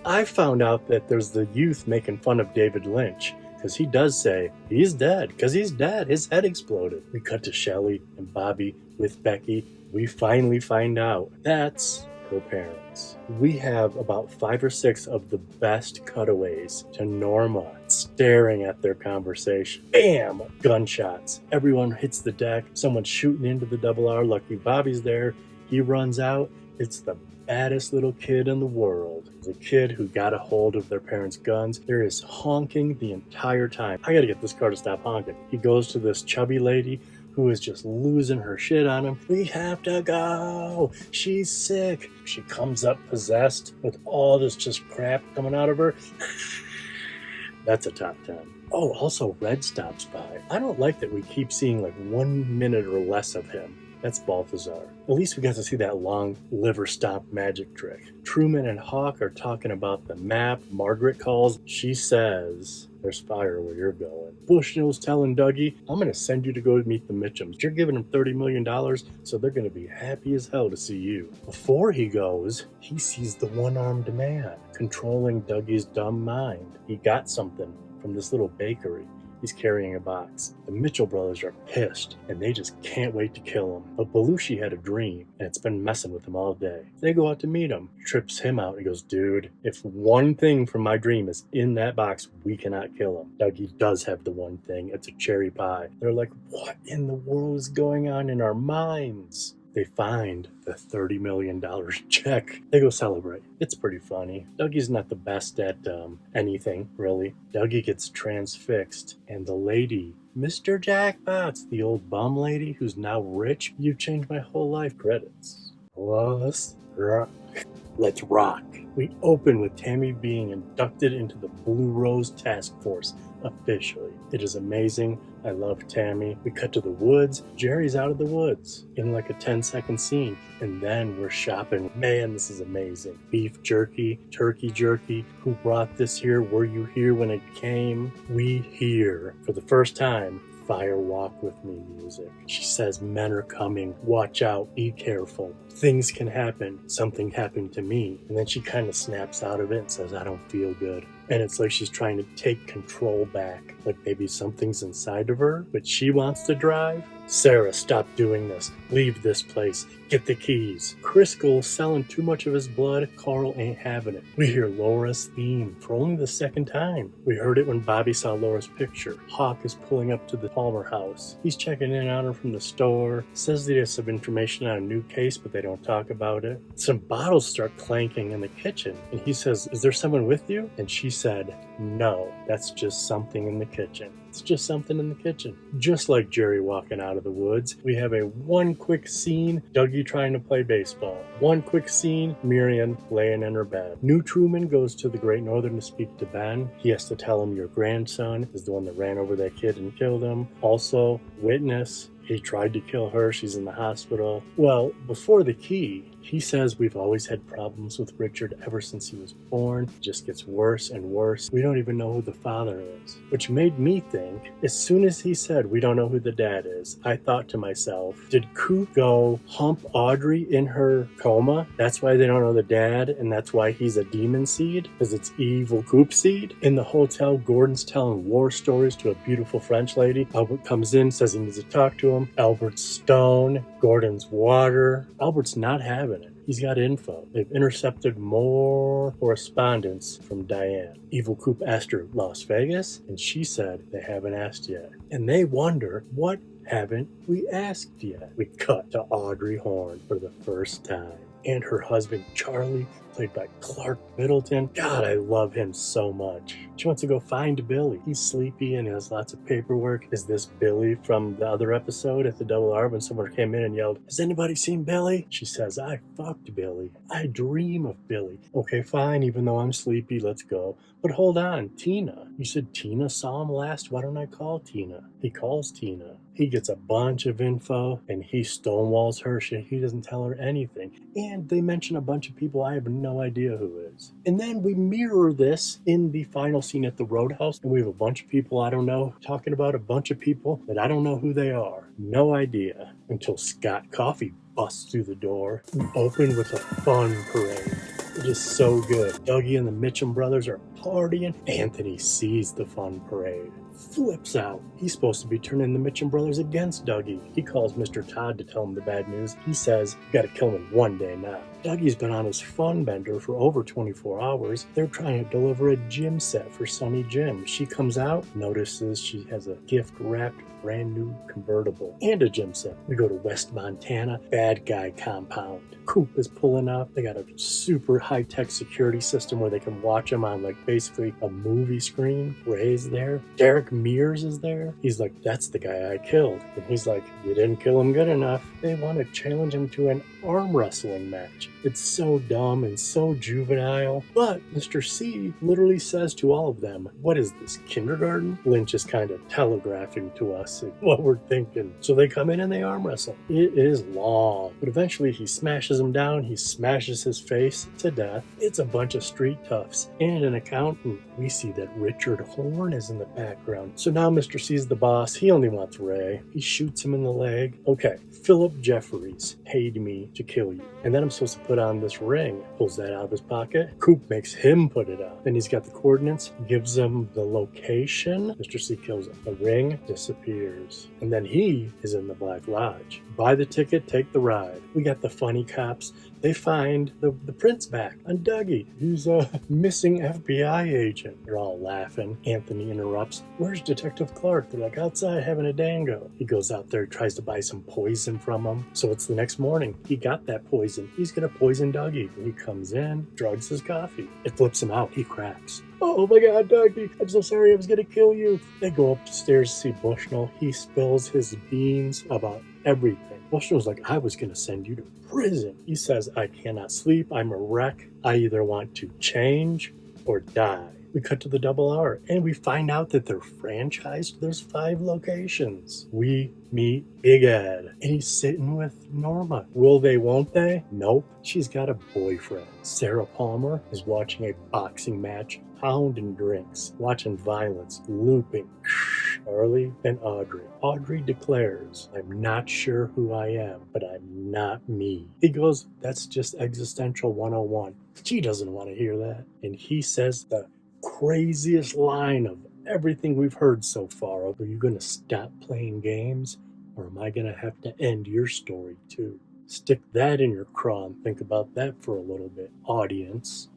I found out that there's the youth making fun of David Lynch, because he does say he's dead, because he's dead. His head exploded. We cut to Shelley and Bobby with Becky. We finally find out that's her parents. We have about 5 or 6 of the best cutaways to Norma staring at their conversation. Bam! Gunshots. Everyone hits the deck. Someone's shooting into the double R. Lucky Bobby's there. He runs out. It's the baddest little kid in the world. It's a kid who got a hold of their parents' guns. There is honking the entire time. I gotta get this car to stop honking. He goes to this chubby lady who is just losing her shit on him. We have to go. She's sick. She comes up possessed with all this just crap coming out of her. That's a top 10. Oh, also Red stops by. I don't like that we keep seeing like 1 minute or less of him. That's Balthazar. At least we got to see that long liver stomp magic trick. Truman and Hawk are talking about the map. Margaret calls. She says, there's fire where you're going. Bushnell's telling Dougie, I'm going to send you to go meet the Mitchums. You're giving them $30 million, so they're going to be happy as hell to see you. Before he goes, he sees the one-armed man controlling Dougie's dumb mind. He got something from this little bakery. He's carrying a box. The Mitchell brothers are pissed, and they just can't wait to kill him. But Belushi had a dream, and it's been messing with him all day. They go out to meet him. Trips him out and goes, dude, if one thing from my dream is in that box, we cannot kill him. Dougie does have the one thing. It's a cherry pie. They're like, what in the world is going on in our minds? They find the $30 million check. They go celebrate. It's pretty funny. Dougie's not the best at anything, really. Dougie gets transfixed, and the lady, Mr. Jackpots, the old bum lady who's now rich, you changed my whole life. Credits. Let's rock. Let's rock. We open with Tammy being inducted into the Blue Rose Task Force officially. It is amazing. I love Tammy. We cut to the woods. Jerry's out of the woods in like a 10-second scene. And then we're shopping. Man, this is amazing. Beef jerky, turkey jerky. Who brought this here? Were you here when it came? We hear, for the first time, Fire Walk With Me music. She says, men are coming. Watch out. Be careful. Things can happen. Something happened to me. And then she kind of snaps out of it and says, I don't feel good. And it's like she's trying to take control back. Like maybe something's inside of her, but she wants to drive. Sarah, stop doing this. Leave this place. Get the keys. Crisco's selling too much of his blood. Carl ain't having it. We hear Laura's theme for only the second time. We heard it when Bobby saw Laura's picture. Hawk is pulling up to the Palmer house. He's checking in on her from the store. Says that he has some information on a new case, but they don't talk about it. Some bottles start clanking in the kitchen. And he says, is there someone with you? And she said, no, that's just something in the kitchen. It's just something in the kitchen. Just like Jerry walking out of the woods, we have a one quick scene, Dougie trying to play baseball. One quick scene, Miriam laying in her bed. New Truman goes to the Great Northern to speak to Ben. He has to tell him your grandson is the one that ran over that kid and killed him. Also, witness, he tried to kill her. She's in the hospital. Well, before the key, he says we've always had problems with Richard ever since he was born. It just gets worse and worse. We don't even know who the father is. Which made me think, as soon as he said we don't know who the dad is, I thought to myself, did Coop go hump Audrey in her coma? That's why they don't know the dad, and that's why he's a demon seed? Because it's evil Coop seed? In the hotel, Gordon's telling war stories to a beautiful French lady. Albert comes in, says he needs to talk to him. Albert's stone, Gordon's water. Albert's not having it. He's got info. They've intercepted more correspondence from Diane. Evil Coop asked her Las Vegas, and she said they haven't asked yet. And they wonder, what haven't we asked yet? We cut to Audrey Horne for the first time. And her husband, Charlie, played by Clark Middleton. God, I love him so much. She wants to go find Billy. He's sleepy and has lots of paperwork. Is this Billy from the other episode at the Double R when someone came in and yelled, has anybody seen Billy? She says, I fucked Billy. I dream of Billy. Okay, fine, even though I'm sleepy, let's go. But hold on, Tina. You said Tina saw him last? Why don't I call Tina? He calls Tina. He gets a bunch of info and he stonewalls her. He doesn't tell her anything. And they mention a bunch of people I have no idea who is. And then we mirror this in the final scene at the Roadhouse. And we have a bunch of people I don't know talking about a bunch of people that I don't know who they are. No idea until Scott Coffey busts through the door. We open with a fun parade. It is so good. Dougie and the Mitchum brothers are partying. Anthony sees the fun parade. Flips out. He's supposed to be turning the Mitchum brothers against Dougie. He calls Mr. Todd to tell him the bad news. He says, you gotta kill him in one day now. Dougie's been on his fun bender for over 24 hours. They're trying to deliver a gym set for Sonny Jim. She comes out, notices she has a gift-wrapped brand new convertible and a gym set. We go to West Montana, bad guy compound. Coop is pulling up. They got a super high-tech security system where they can watch him on like basically a movie screen. Ray's there. Derek Mears is there. He's like, that's the guy I killed. And he's like, you didn't kill him good enough. They want to challenge him to an arm wrestling match. It's so dumb and so juvenile. But Mr. C literally says to all of them, what is this, kindergarten? Lynch is kind of telegraphing to us what we're thinking. So they come in and they arm wrestle. It is long, but eventually he smashes him down. He smashes his face to death. It's a bunch of street toughs and an accountant. We see that Richard Horne is in the background. So now Mr. C's the boss. He only wants Ray. He shoots him in the leg. Okay, Philip Jeffries paid me to kill you. And then I'm supposed to put on this ring. Pulls that out of his pocket. Coop makes him put it on. Then he's got the coordinates, gives him the location. Mr. C kills him. The ring disappears. And then he is in the Black Lodge. Buy the ticket, take the ride. We got the funny cops. They find the prince back on Dougie. He's a missing FBI agent. They're all laughing. Anthony interrupts. Where's Detective Clark? They're like outside having a dango. He goes out there, tries to buy some poison from him. So it's the next morning. He got that poison. He's gonna poison Dougie. He comes in, drugs his coffee. It flips him out. He cracks. Oh my God, Dougie, I'm so sorry, I was gonna kill you. They go upstairs to see Bushnell. He spills his beans about everything. Bushnell's like, I was gonna send you to prison. He says, I cannot sleep, I'm a wreck. I either want to change or die. We cut to the Double R and we find out that they're franchised. There's 5 locations. We meet Big Ed and he's sitting with Norma. Will they, won't they? Nope. She's got a boyfriend. Sarah Palmer is watching a boxing match, pounding drinks, watching violence, looping. Charlie and Audrey. Audrey declares, I'm not sure who I am, but I'm not me. He goes, that's just existential 101. She doesn't want to hear that. And he says the craziest line of everything we've heard so far. Are you going to stop playing games? Or am I going to have to end your story too? Stick that in your craw and think about that for a little bit, audience.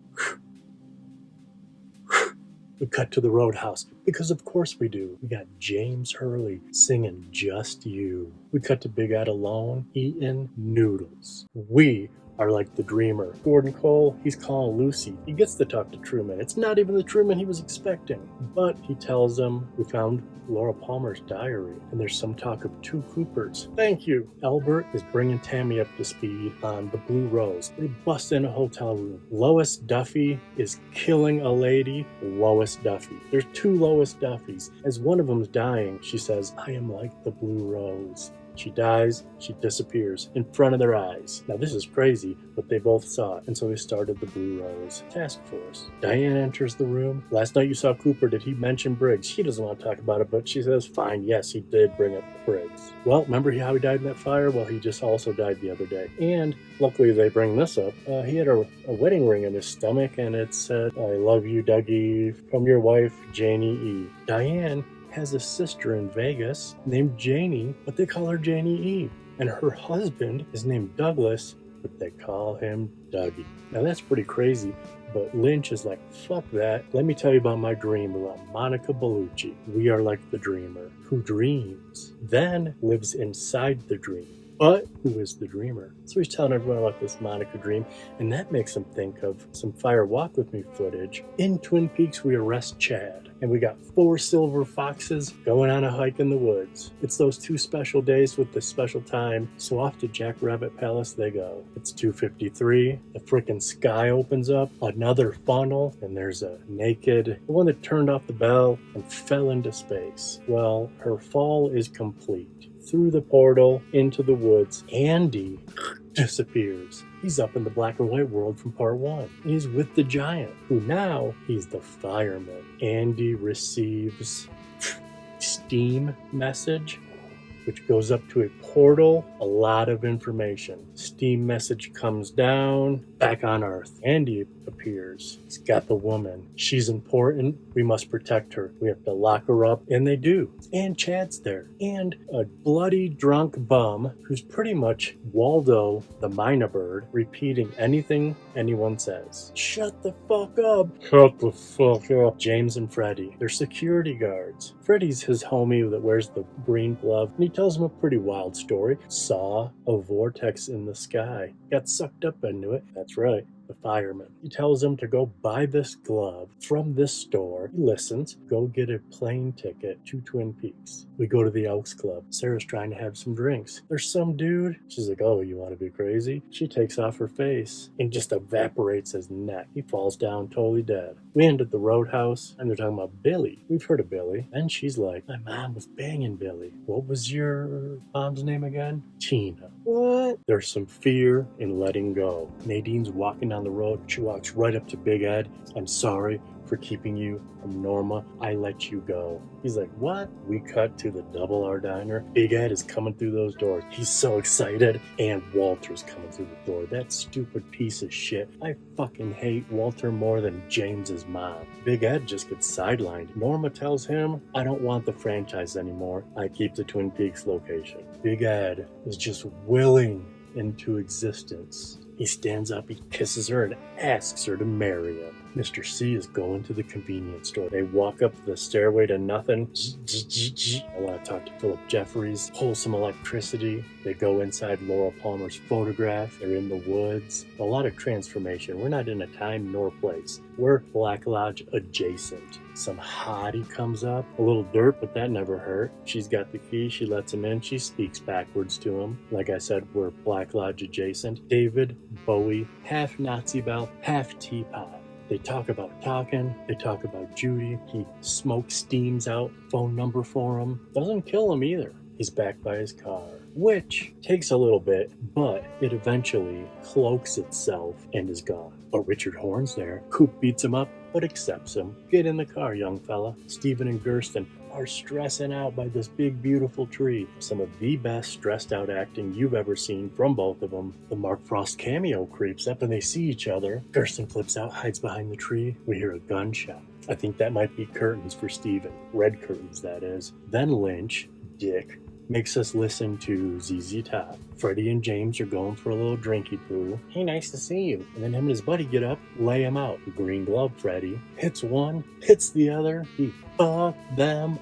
We cut to the Roadhouse, because of course we do. We got James Hurley singing Just You. We cut to Big Ed alone, eating noodles. We are like the dreamer. Gordon Cole, he's calling Lucy. He gets to talk to Truman. It's not even the Truman he was expecting. But he tells him, we found Laura Palmer's diary, and there's some talk of 2 Coopers. Thank you. Albert is bringing Tammy up to speed on the Blue Rose. They bust in a hotel room. Lois Duffy is killing a lady. Lois Duffy. There's 2 Lois Duffys. As one of them's dying, she says, I am like the Blue Rose. She dies, she disappears in front of their eyes. Now this is crazy, but they both saw it, and so they started the Blue Rose Task Force. Diane enters the room. Last night you saw Cooper. Did he mention Briggs? She doesn't want to talk about it, but she says, fine, yes, he did bring up Briggs. Well, remember how he died in that fire? Well, he just also died the other day. And luckily they bring this up. He had a wedding ring in his stomach, and it said, I love you, Dougie, from your wife, Janie E. Diane has a sister in Vegas named Janie, but they call her Janie E. And her husband is named Douglas, but they call him Dougie. Now that's pretty crazy, but Lynch is like, fuck that. Let me tell you about my dream about Monica Bellucci. We are like the dreamer who dreams, then lives inside the dream. But who is the dreamer? So he's telling everyone about this Monica dream, and that makes him think of some Fire Walk With Me footage. In Twin Peaks, we arrest Chad, and we got 4 silver foxes going on a hike in the woods. It's those 2 special days with the special time, so off to Jack Rabbit Palace they go. It's 2:53, the frickin' sky opens up, another funnel, and there's a naked, the one that turned off the bell and fell into space. Well, her fall is complete. Through the portal, into the woods, Andy disappears. He's up in the black and white world from part 1. And he's with the giant, who now he's the fireman. Andy receives Steam message, which goes up to a portal, a lot of information. Steam message comes down, back on Earth. Andy appears. He's got the woman. She's important. We must protect her. We have to lock her up, and they do. And Chad's there. And a bloody drunk bum who's pretty much Waldo the Minor Bird, repeating anything anyone says. Shut the fuck up. Shut the fuck up. James and Freddie. They're security guards. Freddie's his homie that wears the green glove, and he tells him a pretty wild story. Saw a vortex in the sky. Got sucked up into it. That's right. The fireman. He tells him to go buy this glove from this store. He listens. Go get a plane ticket to Twin Peaks. We go to the Elks Club. Sarah's trying to have some drinks. There's some dude. She's like, oh, you want to be crazy? She takes off her face and just evaporates his neck. He falls down totally dead. We end at the Roadhouse, and they're talking about Billy. We've heard of Billy. And she's like, my mom was banging Billy. What was your mom's name again? Tina. What? There's some fear in letting go. Nadine's walking down the road. She walks right up to Big Ed. I'm sorry for keeping you from Norma. I let you go. He's like, what? We cut to the Double R Diner. Big Ed is coming through those doors. He's so excited. And Walter's coming through the door. That stupid piece of shit. I fucking hate Walter more than James's mom. Big Ed just gets sidelined. Norma tells him, I don't want the franchise anymore. I keep the Twin Peaks location. Big Ed is just willing into existence. He stands up, he kisses her, and asks her to marry him. Mr. C is going to the convenience store. They walk up the stairway to nothing. I want to talk to Philip Jeffries. Pull some electricity. They go inside Laura Palmer's photograph. They're in the woods. A lot of transformation. We're not in a time nor place. We're Black Lodge adjacent. Some hottie comes up. A little dirt, but that never hurt. She's got the key. She lets him in. She speaks backwards to him. Like I said, we're Black Lodge adjacent. David Bowie, half Nazi belt, half teapot. They talk about talking. They talk about Judy. He smoke steams out. Phone number for him. Doesn't kill him either. He's back by his car, which takes a little bit, but it eventually cloaks itself and is gone. But Richard Horn's there. Coop beats him up, but accepts him. Get in the car, young fella. Stephen and Gersten are stressing out by this big, beautiful tree. Some of the best stressed out acting you've ever seen from both of them. The Mark Frost cameo creeps up and they see each other. Gersten flips out, hides behind the tree. We hear a gunshot. I think that might be curtains for Stephen. Red curtains, that is. Then Lynch, dick, makes us listen to ZZ Top. Freddie and James are going for a little drinky poo. Hey, nice to see you. And then him and his buddy get up, lay him out. Green glove Freddie hits one, hits the other. He fucked them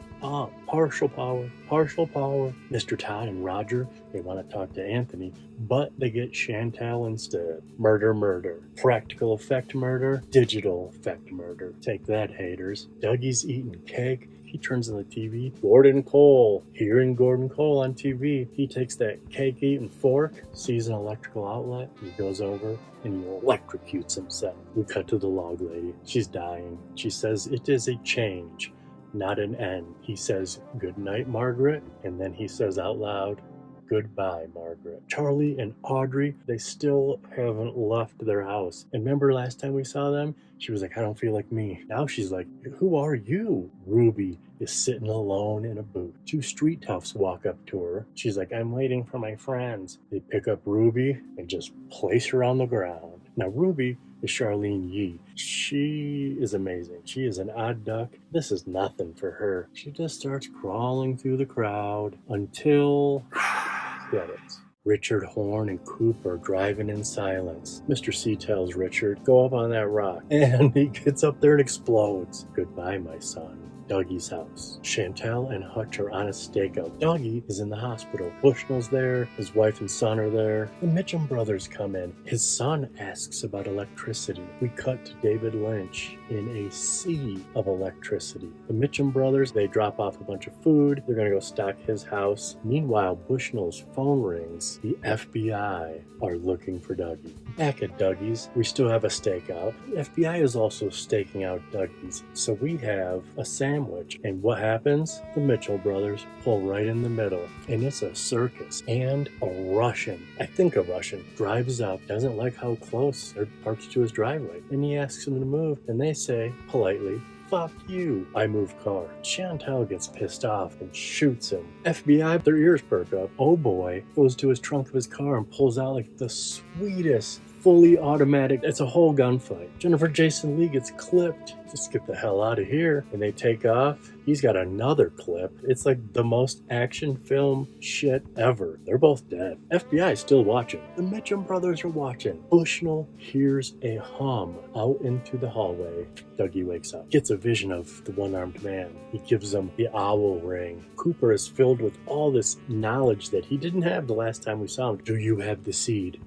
Partial power, partial power. Mr. Todd and Roger, they want to talk to Anthony, but they get Chantal instead. Murder, murder. Practical effect murder, digital effect murder. Take that, haters. Dougie's eating cake. He turns on the TV. Gordon Cole. Hearing Gordon Cole on TV, he takes that cake-eating fork, sees an electrical outlet, he goes over, and he electrocutes himself. We cut to the log lady. She's dying. She says it is a change, not an end. He says, "Good night, Margaret," and then he says out loud, "Goodbye, Margaret." Charlie and Audrey, they still haven't left their house. And remember last time we saw them? She was like, "I don't feel like me." Now she's like, "Who are you?" Ruby is sitting alone in a booth. Two street toughs walk up to her. She's like, "I'm waiting for my friends." They pick up Ruby and just place her on the ground. Now Ruby is Charlene Yee. She is amazing. She is an odd duck. This is nothing for her. She just starts crawling through the crowd until credits. Richard Horn and Coop are driving in silence. Mr. C tells Richard, "Go up on that rock." And he gets up there and explodes. "Goodbye, my son." Dougie's house. Chantal and Hutch are on a stakeout. Dougie is in the hospital. Bushnell's there. His wife and son are there. The Mitchum brothers come in. His son asks about electricity. We cut to David Lynch in a sea of electricity. The Mitchum brothers, they drop off a bunch of food. They're going to go stock his house. Meanwhile, Bushnell's phone rings. The FBI are looking for Dougie. Back at Dougie's, we still have a stakeout. The FBI is also staking out Dougie's. So we have a sandwich. And what happens? The Mitchell brothers pull right in the middle. And it's a circus. And a Russian, I think a Russian, drives up, doesn't like how close they're parked to his driveway. And he asks them to move. And they say, politely, "Fuck you, I move car." Chantal gets pissed off and shoots him. FBI, their ears perk up. Oh boy goes to his trunk of his car and pulls out like the sweetest fully automatic. It's a whole gunfight. Jennifer Jason Leigh gets clipped. Just get the hell out of here. And they take off. He's got another clip. It's like the most action film shit ever. They're both dead. FBI is still watching. The Mitchum brothers are watching. Bushnell hears a hum out into the hallway. Dougie wakes up. Gets a vision of the one-armed man. He gives him the owl ring. Cooper is filled with all this knowledge that he didn't have the last time we saw him. "Do you have the seed?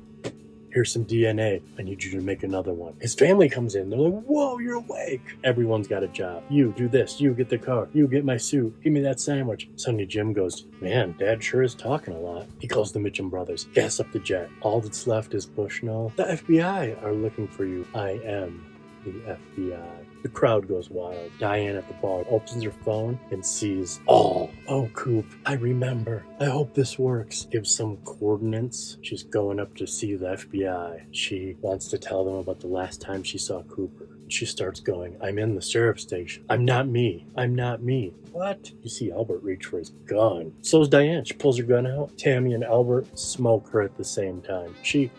Here's some DNA. I need you to make another one." His family comes in. They're like, "Whoa, you're awake." Everyone's got a job. "You do this. You get the car. You get my suit. Give me that sandwich." Sonny Jim goes, "Man, Dad sure is talking a lot." He calls the Mitchum brothers. Gas up the jet. All that's left is Bushnell. "The FBI are looking for you." "I am the FBI." The crowd goes wild. Diane at the bar opens her phone and sees all. "Oh, Coop, I remember. I hope this works." Gives some coordinates. She's going up to see the FBI. She wants to tell them about the last time she saw Cooper. She starts going, "I'm in the sheriff's station. I'm not me. I'm not me." What? You see Albert reach for his gun. So's Diane. She pulls her gun out. Tammy and Albert smoke her at the same time. She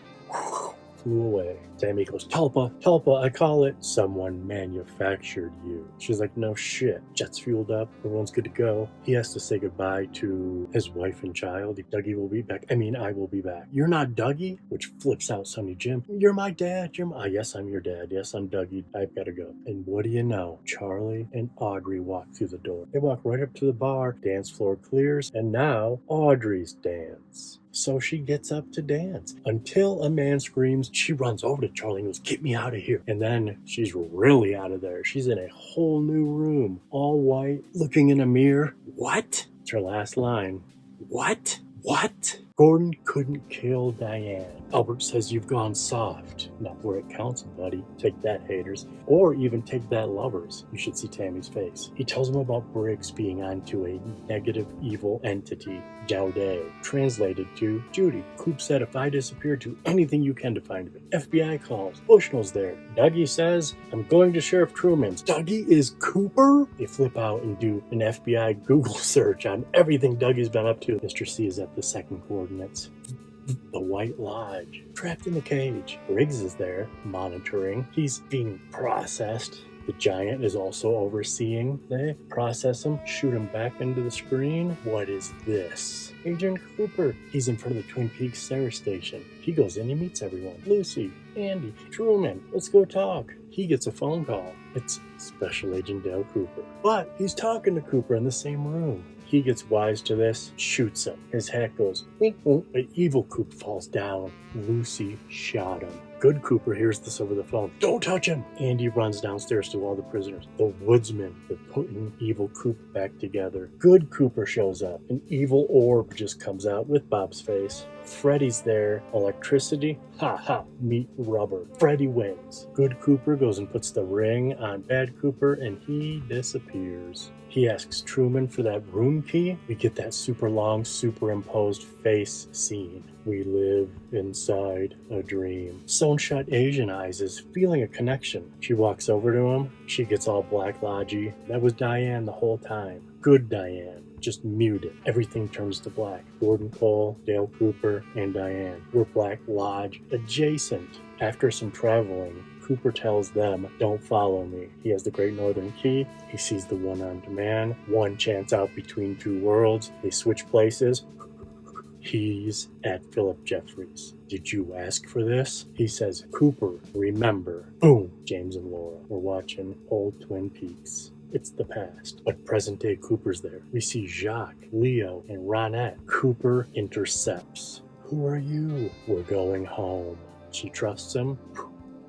flew away. Tammy goes, Tulpa, I call it. "Someone manufactured you." She's like, "No shit." Jet's fueled up. Everyone's good to go. He has to say goodbye to his wife and child. Dougie will be back. I will be back. "You're not Dougie?" Which flips out Sonny Jim. "You're my dad. Yes, I'm your dad. Yes, I'm Dougie. I've got to go." And what do you know? Charlie and Audrey walk through the door. They walk right up to the bar. Dance floor clears. And now Audrey's dance. So she gets up to dance until a man screams. She runs over to Charlie and goes, "Get me out of here." And then she's really out of there. She's in a whole new room, all white, looking in a mirror. What? It's her last line. What? Gordon couldn't kill Diane. Albert says, "You've gone soft." Not where it counts, buddy. Take that, haters. Or even take that, lovers. You should see Tammy's face. He tells him about Briggs being onto a negative evil entity, Jaude, translated to Judy. Coop said, "If I disappear, do anything you can to find me." FBI calls. Bushnell's there. Dougie says, "I'm going to Sheriff Truman's." Dougie is Cooper? They flip out and do an FBI Google search on everything Dougie's been up to. Mr. C is at the second coordinates. The White Lodge. Trapped in the cage. Briggs is there, monitoring. He's being processed. The giant is also overseeing. They process him, shoot him back into the screen. What is this? Agent Cooper. He's in front of the Twin Peaks Sarah station. He goes in, he meets everyone. Lucy, Andy, Truman, let's go talk. He gets a phone call. It's Special Agent Dale Cooper. But he's talking to Cooper in the same room. He gets wise to this, shoots him. His hat goes, wink, wink. The evil Coop falls down. Lucy shot him. Good Cooper hears this over the phone. Don't touch him! Andy runs downstairs to all the prisoners. The woodsmen are putting evil Coop back together. Good Cooper shows up. An evil orb just comes out with Bob's face. Freddy's there. Electricity? Ha ha. Meet rubber. Freddy wins. Good Cooper goes and puts the ring on Bad Cooper and he disappears. He asks Truman for that room key. We get that super long, superimposed face scene. We live inside a dream. Sewn-shut Asian Eyes is feeling a connection. She walks over to him. She gets all Black Lodgy. That was Diane the whole time. Good Diane. Just muted. Everything turns to black. Gordon Cole, Dale Cooper, and Diane. We're Black Lodge adjacent. After some traveling, Cooper tells them, don't follow me. He has the Great Northern Key. He sees the one-armed man. One chance out between two worlds. They switch places. He's at Philip Jeffries. Did you ask for this? He says, Cooper, remember. Boom! James and Laura. We're watching old Twin Peaks. It's the past, but present-day Cooper's there. We see Jacques, Leo, and Ronette. Cooper intercepts. Who are you? We're going home. She trusts him.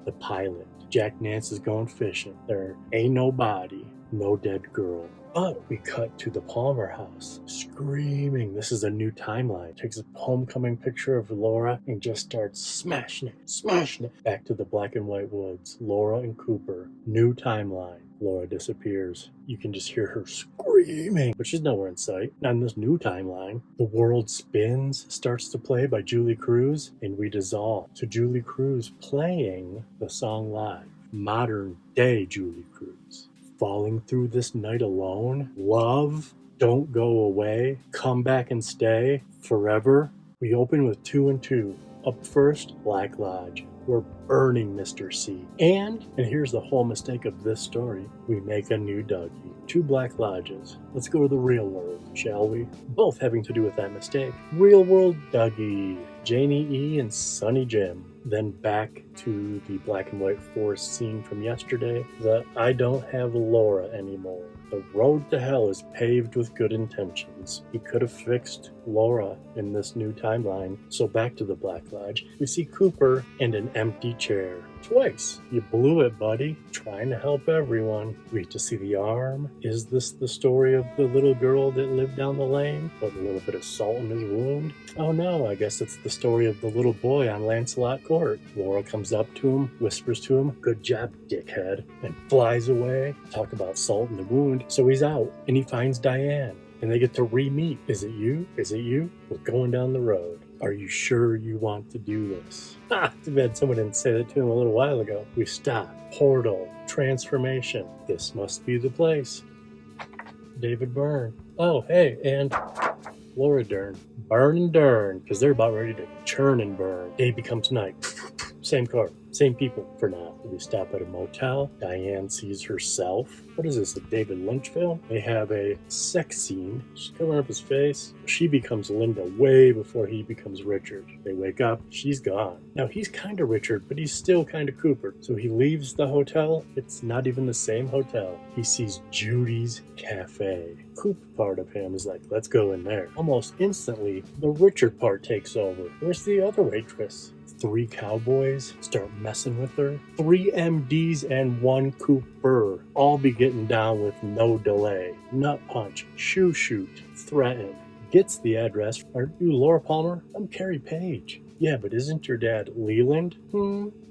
The pilot. Jack Nance is going fishing. There ain't no body, no dead girl. But we cut to the Palmer house, screaming. This is a new timeline. Takes a homecoming picture of Laura and just starts smashing it. Back to the black and white woods. Laura and Cooper. New timeline. Laura disappears. You can just hear her screaming, but she's nowhere in sight. Not in this new timeline. The World Spins starts to play by Julie Cruz, and we dissolve to Julie Cruz playing the song live. Modern day Julie Cruz. Falling through this night alone. Love. Don't go away. Come back and stay. Forever. We open with 2 and 2. Up first, Black Lodge. We're burning Mr. C. And here's the whole mistake of this story. We make a new Dougie. 2 Black Lodges. Let's go to the real world, shall we? Both having to do with that mistake. Real world Dougie. Janie E. and Sonny Jim. Then back to the black and white forest scene from yesterday. The I don't have Laura anymore. The road to hell is paved with good intentions. He could have fixed Laura in this new timeline. So back to the Black Lodge. We see Cooper and an empty chair. Twice. You blew it, buddy. Trying to help everyone. We get to see the arm. Is this the story of the little girl that lived down the lane? Put a little bit of salt in his wound? Oh no, I guess it's the story of the little boy on Lancelot Court. Laura comes up to him, whispers to him, good job, dickhead, and flies away. Talk about salt in the wound. So he's out, and he finds Diane, and they get to re-meet. Is it you? Is it you? We're going down the road. Are you sure you want to do this? Too bad someone didn't say that to him a little while ago. We stop. Portal. Transformation. This must be the place. David Byrne. Oh, hey, and Laura Dern. Burn and Dern, because they're about ready to churn and burn. Day becomes night. Same car. Same people for now. We stop at a motel. Diane sees herself. What is this, a David Lynch film? They have a sex scene. She's covering up his face. She becomes Linda way before he becomes Richard. They wake up. She's gone. Now, he's kind of Richard, but he's still kind of Cooper. So he leaves the hotel. It's not even the same hotel. He sees Judy's Cafe. Coop part of him is like, let's go in there. Almost instantly, the Richard part takes over. Where's the other waitress? 3 cowboys start messing with her. 3 MDs and 1 Cooper. All be getting down with no delay. Nut punch, shoe shoot, threaten. Gets the address. Aren't you Laura Palmer? I'm Carrie Page. Yeah, but isn't your dad Leland?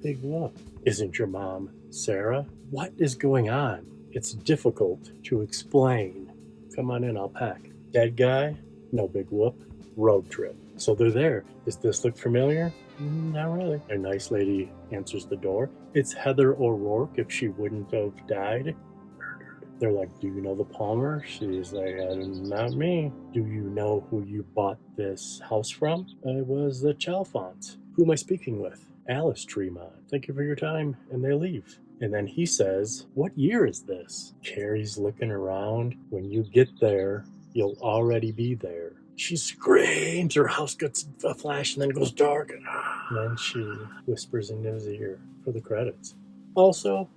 Big whoop. Isn't your mom Sarah? What is going on? It's difficult to explain. Come on in, I'll pack. Dead guy? No big whoop. Road trip. So they're there. Does this look familiar? Not really. A nice lady answers the door. It's Heather O'Rourke if she wouldn't have died. Murdered. They're like, do you know the Palmer? She's like, not me. Do you know who you bought this house from? It was the Chalfonts. Who am I speaking with? Alice Tremont. Thank you for your time. And they leave. And then he says, "What year is this?" Carrie's looking around. "When you get there, you'll already be there." She screams, her house gets a flash and then goes dark. And then she whispers into his ear for the credits. Also,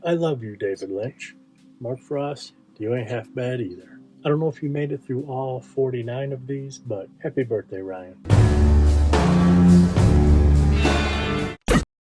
I love you, David Lynch. Mark Frost, you ain't half bad either. I don't know if you made it through all 49 of these, but happy birthday, Ryan.